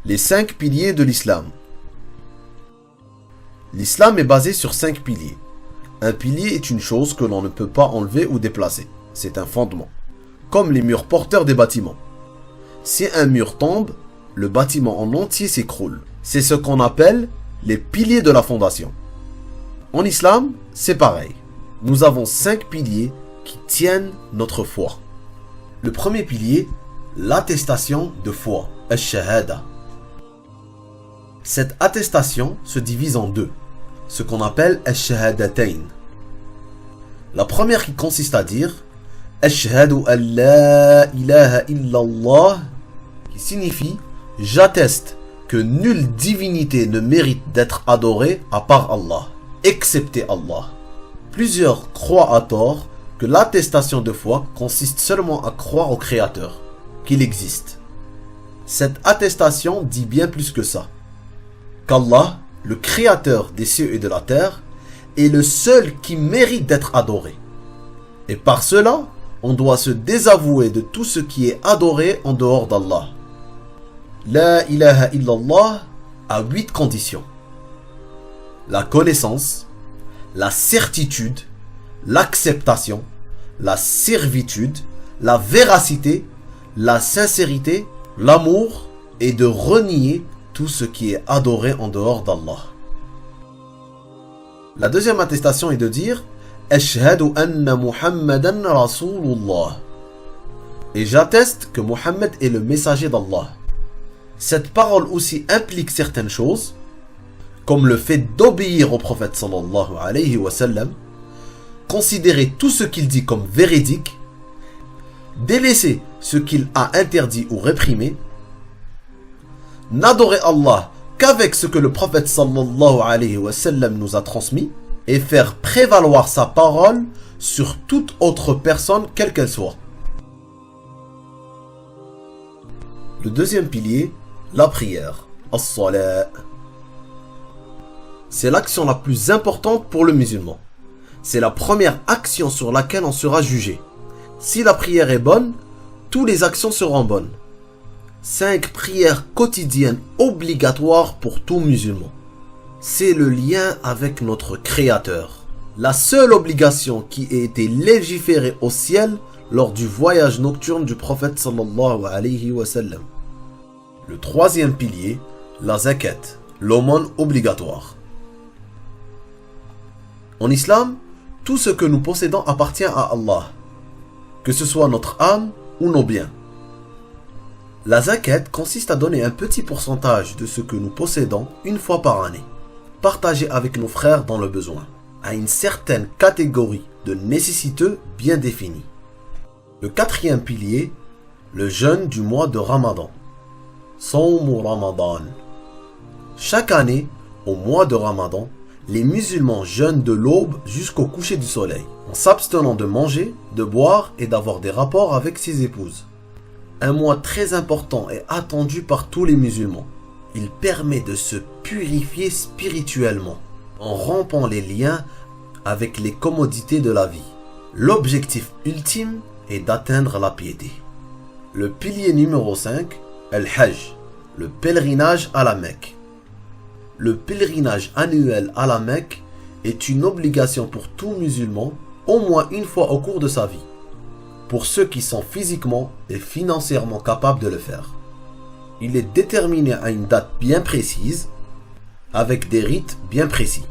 Les 5 piliers de l'islam. L'islam est basé sur 5 piliers. Un pilier est une chose que l'on ne peut pas enlever ou déplacer. C'est un fondement. Comme les murs porteurs des bâtiments. Si un mur tombe, le bâtiment en entier s'écroule. C'est ce qu'on appelle les piliers de la fondation. En islam, c'est pareil. Nous avons 5 piliers qui tiennent notre foi. Le premier pilier, l'attestation de foi, al-shahada. Cette attestation se divise en deux, ce qu'on appelle al-shahadatayn. La première qui consiste à dire Ashhadu an la ilaha illallah, qui signifie j'atteste que nulle divinité ne mérite d'être adorée à part Allah, excepté Allah. Plusieurs croient à tort que l'attestation de foi consiste seulement à croire au Créateur, qu'il existe. Cette attestation dit bien plus que ça. Qu'Allah, le Créateur des cieux et de la terre, est le seul qui mérite d'être adoré. Et par cela, on doit se désavouer de tout ce qui est adoré en dehors d'Allah. La ilaha illallah a 8 conditions. La connaissance, la certitude, l'acceptation, la servitude, la véracité, la sincérité, l'amour et de renier tout ce qui est adoré en dehors d'Allah. La deuxième attestation est de dire Ashhadu anna Muhammadan Rasulullah. Et j'atteste que Muhammad est le messager d'Allah. Cette parole aussi implique certaines choses, comme le fait d'obéir au prophète sallallahu alayhi wa sallam, considérer tout ce qu'il dit comme véridique, délaisser ce qu'il a interdit ou réprimé, n'adorer Allah qu'avec ce que le prophète sallallahu alayhi wa sallam nous a transmis, et faire prévaloir sa parole sur toute autre personne, quelle qu'elle soit. Le deuxième pilier, la prière, as-salat. C'est l'action la plus importante pour le musulman. C'est la première action sur laquelle on sera jugé. Si la prière est bonne, toutes les actions seront bonnes. 5 prières quotidiennes obligatoires pour tout musulman. C'est le lien avec notre Créateur. La seule obligation qui ait été légiférée au ciel lors du voyage nocturne du prophète sallallahu alayhi wa sallam. Le troisième pilier, la zakat, l'aumône obligatoire. En islam, tout ce que nous possédons appartient à Allah, que ce soit notre âme ou nos biens. La zakat consiste à donner un petit pourcentage de ce que nous possédons une fois par année, partagé avec nos frères dans le besoin, à une certaine catégorie de nécessiteux bien définie. Le quatrième pilier, le jeûne du mois de Ramadan. Sawm Ramadan. Chaque année, au mois de Ramadan, les musulmans jeûnent de l'aube jusqu'au coucher du soleil, en s'abstenant de manger, de boire et d'avoir des rapports avec ses épouses. Un mois très important et attendu par tous les musulmans. Il permet de se purifier spirituellement, en rompant les liens avec les commodités de la vie. L'objectif ultime est d'atteindre la piété. Le pilier numéro 5, Al-Hajj, le pèlerinage à la Mecque. Le pèlerinage annuel à la Mecque est une obligation pour tout musulman, au moins une fois au cours de sa vie, pour ceux qui sont physiquement et financièrement capables de le faire. Il est déterminé à une date bien précise, avec des rites bien précis.